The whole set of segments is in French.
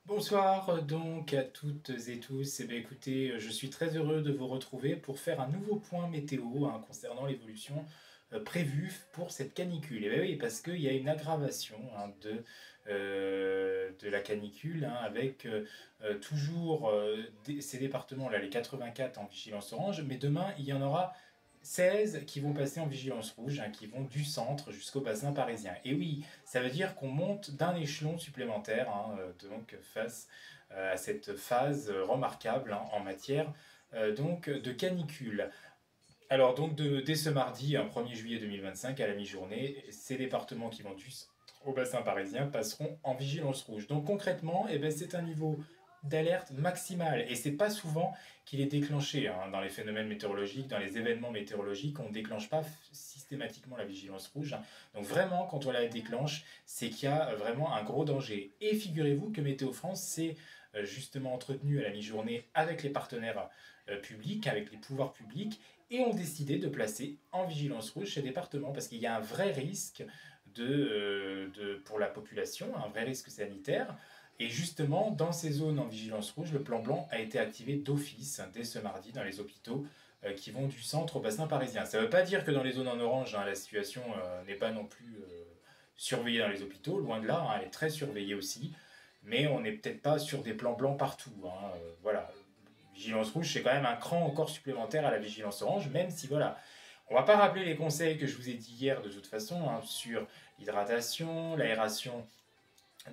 Bonsoir donc à toutes et tous. Écoutez, je suis très heureux de vous retrouver pour faire un nouveau point météo concernant l'évolution prévue pour cette canicule. Et bien oui, parce qu'il y a une aggravation de la canicule avec toujours ces départements-là, les 84 en vigilance orange, mais demain il y en aura 16 qui vont passer en vigilance rouge, qui vont du centre jusqu'au bassin parisien. Et oui, ça veut dire qu'on monte d'un échelon supplémentaire donc face à cette phase remarquable en matière donc de canicule. Alors donc dès ce mardi, 1er juillet 2025 à la mi-journée, ces départements qui vont du centre au bassin parisien passeront en vigilance rouge. Donc concrètement, c'est un niveau d'alerte maximale. Et c'est pas souvent qu'il est déclenché dans les phénomènes météorologiques, dans les événements météorologiques, on ne déclenche pas systématiquement la vigilance rouge. Donc vraiment, quand on la déclenche, c'est qu'il y a vraiment un gros danger. Et figurez-vous que Météo France s'est justement entretenu à la mi-journée avec les partenaires publics, avec les pouvoirs publics, et ont décidé de placer en vigilance rouge ces départements parce qu'il y a un vrai risque pour la population, un vrai risque sanitaire. Et justement, dans ces zones en vigilance rouge, le plan blanc a été activé d'office dès ce mardi dans les hôpitaux qui vont du centre au bassin parisien. Ça ne veut pas dire que dans les zones en orange, la situation n'est pas non plus surveillée dans les hôpitaux, loin de là, elle est très surveillée aussi, mais on n'est peut-être pas sur des plans blancs partout. Voilà, vigilance rouge, c'est quand même un cran encore supplémentaire à la vigilance orange, même si voilà, on va pas rappeler les conseils que je vous ai dit hier de toute façon sur l'hydratation, l'aération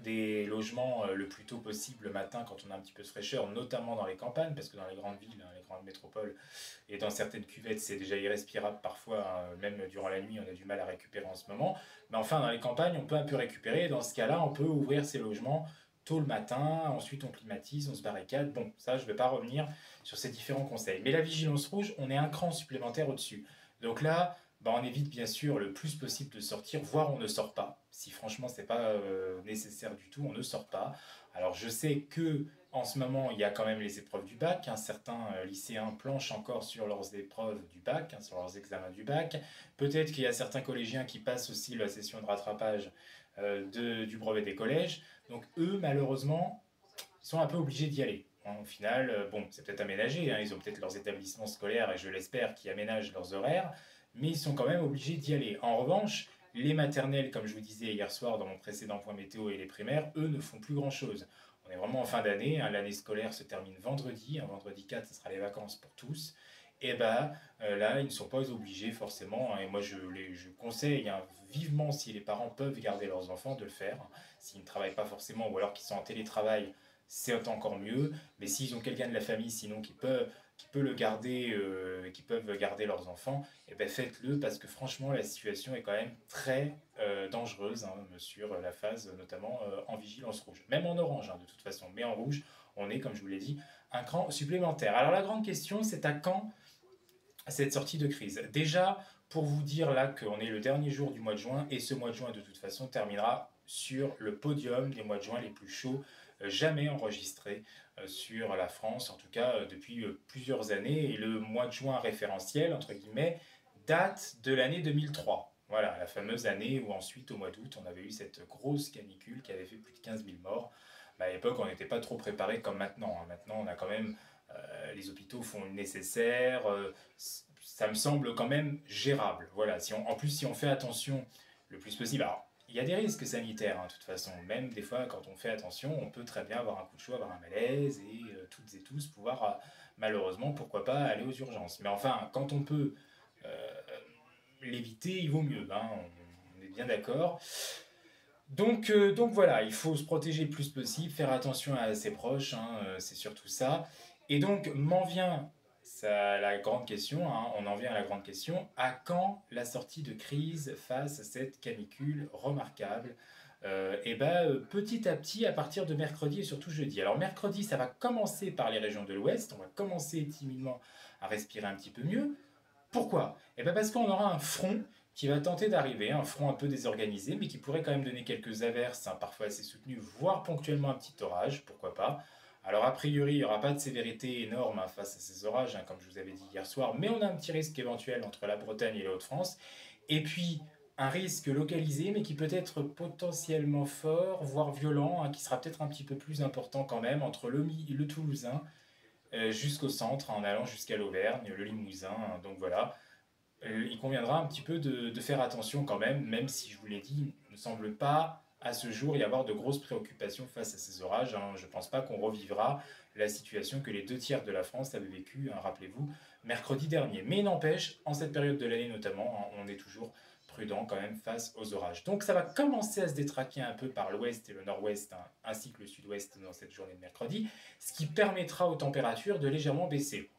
des logements le plus tôt possible le matin quand on a un petit peu de fraîcheur, notamment dans les campagnes, parce que dans les grandes villes, les grandes métropoles et dans certaines cuvettes, c'est déjà irrespirable parfois, même durant la nuit, on a du mal à récupérer en ce moment. Mais enfin, dans les campagnes, on peut un peu récupérer. Dans ce cas-là, on peut ouvrir ses logements tôt le matin, ensuite on climatise, on se barricade. Bon, ça, je ne vais pas revenir sur ces différents conseils. Mais la vigilance rouge, on est un cran supplémentaire au-dessus. Donc là, on évite bien sûr le plus possible de sortir, voire on ne sort pas. Si franchement c'est pas nécessaire du tout, on ne sort pas. Alors je sais que en ce moment il y a quand même les épreuves du bac. Certains lycéens planchent encore sur leurs épreuves du bac, sur leurs examens du bac. Peut-être qu'il y a certains collégiens qui passent aussi la session de rattrapage du brevet des collèges. Donc eux malheureusement sont un peu obligés d'y aller. Au final, bon, c'est peut-être aménagé, ils ont peut-être leurs établissements scolaires, et je l'espère, qui aménagent leurs horaires, mais ils sont quand même obligés d'y aller. En revanche, les maternelles, comme je vous disais hier soir dans mon précédent point météo, et les primaires, eux, ne font plus grand-chose. On est vraiment en fin d'année, l'année scolaire se termine vendredi, vendredi 4, ce sera les vacances pour tous. Et là, ils ne sont pas obligés forcément, et moi je conseille vivement, si les parents peuvent garder leurs enfants, de le faire. S'ils ne travaillent pas forcément, ou alors qu'ils sont en télétravail, c'est encore mieux. Mais s'ils ont quelqu'un de la famille, sinon qui peut le garder, qui peuvent garder leurs enfants, faites-le parce que franchement la situation est quand même très dangereuse sur la phase notamment en vigilance rouge. Même en orange de toute façon, mais en rouge, on est, comme je vous l'ai dit, un cran supplémentaire. Alors la grande question, c'est à quand cette sortie de crise. Déjà, pour vous dire là qu'on est le dernier jour du mois de juin, et ce mois de juin de toute façon terminera sur le podium des mois de juin les plus chauds jamais enregistrés sur la France, en tout cas depuis plusieurs années, et le mois de juin référentiel, entre guillemets, date de l'année 2003. Voilà, la fameuse année où ensuite, au mois d'août, on avait eu cette grosse canicule qui avait fait plus de 15 000 morts. À l'époque, on n'était pas trop préparé comme maintenant. Maintenant, on a quand même les hôpitaux font le nécessaire, ça me semble quand même gérable. Voilà, en plus si on fait attention le plus possible, alors il y a des risques sanitaires de toute façon, même des fois quand on fait attention, on peut très bien avoir un coup de chaud, avoir un malaise et toutes et tous pouvoir malheureusement, pourquoi pas, aller aux urgences. Mais enfin, quand on peut euh, l'éviter, il vaut mieux, on est bien d'accord. Donc voilà, il faut se protéger le plus possible, faire attention à ses proches, c'est surtout ça. Et donc m'en vient la grande question, on en vient à la grande question, à quand la sortie de crise face à cette canicule remarquable petit à petit à partir de mercredi et surtout jeudi. Alors mercredi, ça va commencer par les régions de l'ouest, on va commencer timidement à respirer un petit peu mieux. Pourquoi? Parce qu'on aura un front qui va tenter d'arriver, un front un peu désorganisé, mais qui pourrait quand même donner quelques averses, parfois assez soutenues, voire ponctuellement un petit orage, pourquoi pas. Alors a priori, il n'y aura pas de sévérité énorme face à ces orages, comme je vous avais dit hier soir, mais on a un petit risque éventuel entre la Bretagne et les Hauts-de-France. Et puis, un risque localisé, mais qui peut être potentiellement fort, voire violent, hein, qui sera peut-être un petit peu plus important quand même, entre le Toulousain jusqu'au centre, en allant jusqu'à l'Auvergne, le Limousin. Hein. Donc voilà, il conviendra un petit peu de faire attention quand même, même si je vous l'ai dit, il ne semble pas à ce jour y avoir de grosses préoccupations face à ces orages. Hein. Je ne pense pas qu'on revivra la situation que les 2 tiers de la France avaient vécue, hein, rappelez-vous, mercredi dernier. Mais il n'empêche, en cette période de l'année notamment, hein, on est toujours prudent quand même face aux orages. Donc ça va commencer à se détraquer un peu par l'ouest et le nord-ouest, hein, ainsi que le sud-ouest dans cette journée de mercredi, ce qui permettra aux températures de légèrement baisser.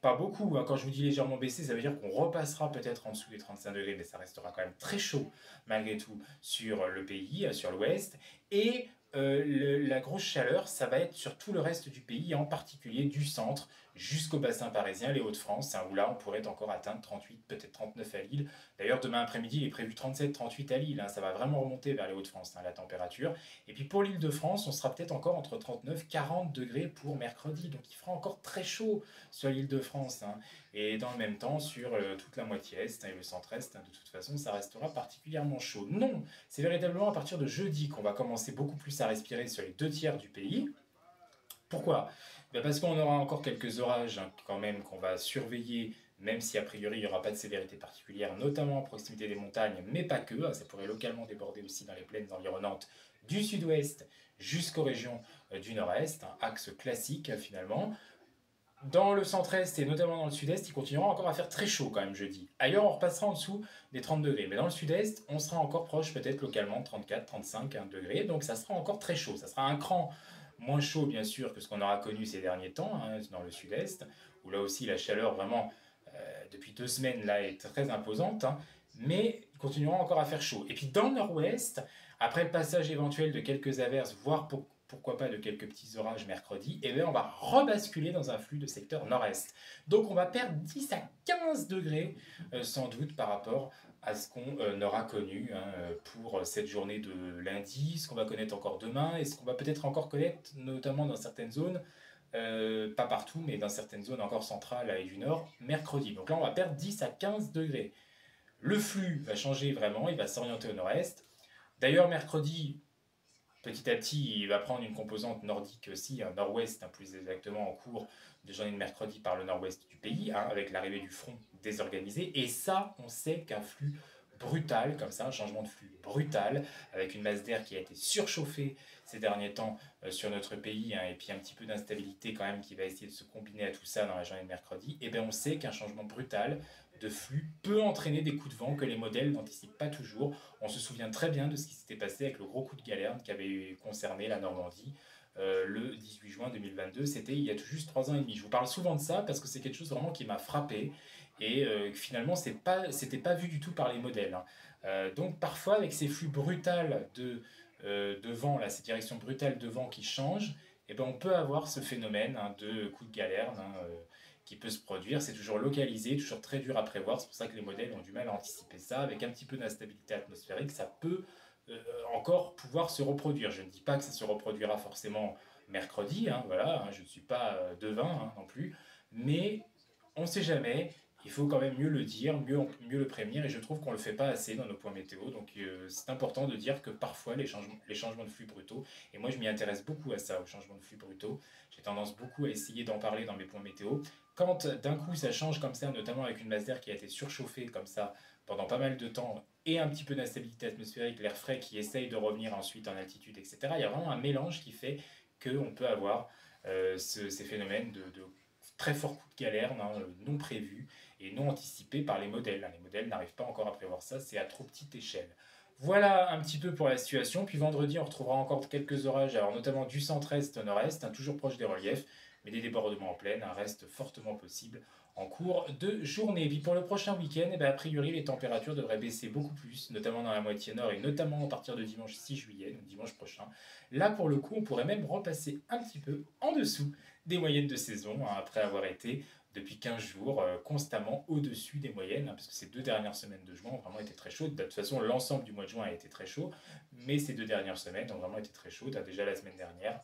Pas beaucoup, hein. Quand je vous dis légèrement baisser, ça veut dire qu'on repassera peut-être en dessous des 35 degrés, mais ça restera quand même très chaud malgré tout sur le pays, sur l'ouest. Et la grosse chaleur, ça va être sur tout le reste du pays, en particulier du centre jusqu'au bassin parisien, les Hauts-de-France, hein, où là on pourrait encore atteindre 38, peut-être 39 à Lille. D'ailleurs, demain après-midi, il est prévu 37-38 à Lille, hein, ça va vraiment remonter vers les Hauts-de-France, hein, la température. Et puis pour l'Île-de-France, on sera peut-être encore entre 39-40 degrés pour mercredi, donc il fera encore très chaud sur l'Île-de-France. Hein. Et dans le même temps, sur toute la moitié est, hein, et le centre-est, hein, de toute façon, ça restera particulièrement chaud. Non, c'est véritablement à partir de jeudi qu'on va commencer beaucoup plus à respirer sur les 2 tiers du pays. Pourquoi? Ben parce qu'on aura encore quelques orages, hein, quand même qu'on va surveiller, même si a priori il n'y aura pas de sévérité particulière, notamment à proximité des montagnes, mais pas que, hein, ça pourrait localement déborder aussi dans les plaines environnantes du sud-ouest jusqu'aux régions du nord-est, un axe classique finalement. Dans le centre-est et notamment dans le sud-est, il continuera encore à faire très chaud quand même jeudi. Ailleurs, on repassera en dessous des 30 degrés. Mais dans le sud-est, on sera encore proche peut-être localement de 34, 35 degrés. Donc ça sera encore très chaud. Ça sera un cran moins chaud bien sûr que ce qu'on aura connu ces derniers temps, hein, dans le sud-est, où là aussi la chaleur vraiment depuis 2 semaines là est très imposante. Hein, mais il continuera encore à faire chaud. Et puis dans le nord-ouest, après le passage éventuel de quelques averses, voire pourquoi pas de quelques petits orages mercredi, et bien on va rebasculer dans un flux de secteur nord-est. Donc on va perdre 10 à 15 degrés sans doute par rapport à ce qu'on aura connu, hein, pour cette journée de lundi, ce qu'on va connaître encore demain, et ce qu'on va peut-être encore connaître, notamment dans certaines zones, pas partout, mais dans certaines zones encore centrales et du nord, mercredi. Donc là on va perdre 10 à 15 degrés. Le flux va changer vraiment, il va s'orienter au nord-est. D'ailleurs, mercredi, petit à petit, il va prendre une composante nordique aussi, un nord-ouest, hein, plus exactement en cours de journée de mercredi par le nord-ouest du pays, hein, avec l'arrivée du front désorganisé. Et ça, on sait qu'un flux brutal, comme ça, un changement de flux brutal, avec une masse d'air qui a été surchauffée ces derniers temps sur notre pays, hein, et puis un petit peu d'instabilité quand même qui va essayer de se combiner à tout ça dans la journée de mercredi, et bien on sait qu'un changement brutal de flux peut entraîner des coups de vent que les modèles n'anticipent pas toujours. On se souvient très bien de ce qui s'était passé avec le gros coup de galerne qui avait concerné la Normandie le 18 juin 2022. C'était il y a tout juste 3 ans et demi. Je vous parle souvent de ça parce que c'est quelque chose vraiment qui m'a frappé et finalement c'était pas vu du tout par les modèles. Hein. Donc parfois avec ces flux brutals de vent, là, ces directions brutales de vent qui changent, eh ben, on peut avoir ce phénomène, hein, de coup de galerne, hein, qui peut se produire. C'est toujours localisé, toujours très dur à prévoir. C'est pour ça que les modèles ont du mal à anticiper ça. Avec un petit peu d'instabilité atmosphérique, ça peut encore pouvoir se reproduire. Je ne dis pas que ça se reproduira forcément mercredi, hein, voilà, hein, je ne suis pas devin, hein, non plus, mais on ne sait jamais. Il faut quand même mieux le dire, mieux le prévenir, et je trouve qu'on ne le fait pas assez dans nos points météo. Donc c'est important de dire que parfois les changements de flux brutaux, et moi je m'y intéresse beaucoup à ça, aux changements de flux brutaux, j'ai tendance beaucoup à essayer d'en parler dans mes points météo. Quand d'un coup ça change comme ça, notamment avec une masse d'air qui a été surchauffée comme ça pendant pas mal de temps, et un petit peu d'instabilité atmosphérique, l'air frais qui essaye de revenir ensuite en altitude, etc., il y a vraiment un mélange qui fait qu'on peut avoir ces phénomènes de très forts coups de galère, hein, non prévus et non anticipés par les modèles. Les modèles n'arrivent pas encore à prévoir ça, c'est à trop petite échelle. Voilà un petit peu pour la situation. Puis vendredi, on retrouvera encore quelques orages, alors notamment du centre-est au nord-est, hein, toujours proche des reliefs, mais des débordements en plaine, hein, restent fortement possibles en cours de journée. Et puis pour le prochain week-end, eh ben, a priori, les températures devraient baisser beaucoup plus, notamment dans la moitié nord et notamment à partir de dimanche 6 juillet, donc dimanche prochain. Là, pour le coup, on pourrait même repasser un petit peu en dessous des moyennes de saison, hein, après avoir été depuis 15 jours constamment au-dessus des moyennes, hein, parce que ces 2 dernières semaines de juin ont vraiment été très chaudes. De toute façon, l'ensemble du mois de juin a été très chaud, mais ces 2 dernières semaines ont vraiment été très chaudes. Hein, déjà la semaine dernière,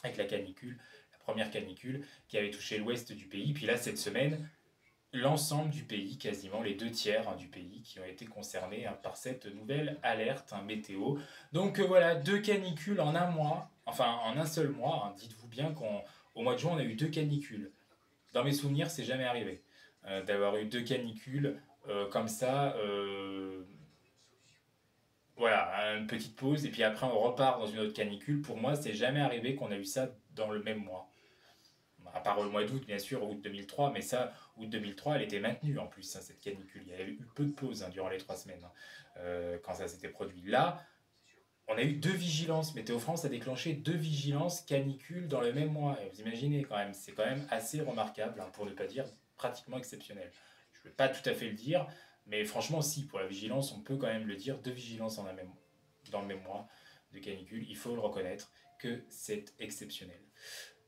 avec la canicule, la première canicule qui avait touché l'ouest du pays, puis là, cette semaine, l'ensemble du pays, quasiment les 2 tiers du pays qui ont été concernés par cette nouvelle alerte météo. Donc voilà, 2 canicules en un mois, enfin en un seul mois. Dites-vous bien qu'au mois de juin, on a eu 2 canicules. Dans mes souvenirs, c'est jamais arrivé d'avoir eu 2 canicules comme ça. Voilà, une petite pause et puis après on repart dans une autre canicule. Pour moi, c'est jamais arrivé qu'on a eu ça dans le même mois. À part le mois d'août, bien sûr, août 2003, mais ça, août 2003, elle était maintenue en plus, cette canicule. Il y a eu peu de pauses durant les 3 semaines quand ça s'était produit. Là, on a eu 2 vigilances. Météo France a déclenché 2 vigilances canicules dans le même mois. Et vous imaginez quand même, c'est quand même assez remarquable, pour ne pas dire pratiquement exceptionnel. Je ne vais pas tout à fait le dire, mais franchement, si, pour la vigilance, on peut quand même le dire. 2 vigilances dans le même mois de canicule, il faut le reconnaître que c'est exceptionnel.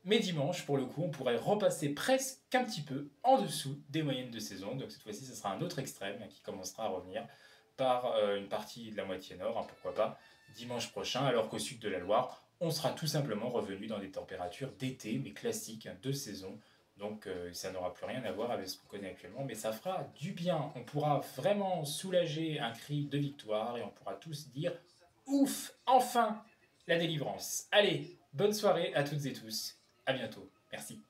Mais dimanche, pour le coup, on pourrait repasser presque un petit peu en dessous des moyennes de saison. Donc cette fois-ci, ce sera un autre extrême qui commencera à revenir par une partie de la moitié nord, pourquoi pas, dimanche prochain, alors qu'au sud de la Loire, on sera tout simplement revenu dans des températures d'été, mais classiques, de saison. Donc ça n'aura plus rien à voir avec ce qu'on connaît actuellement, mais ça fera du bien. On pourra vraiment soulager un cri de victoire et on pourra tous dire ouf, enfin la délivrance. Allez, bonne soirée à toutes et tous. À bientôt. Merci.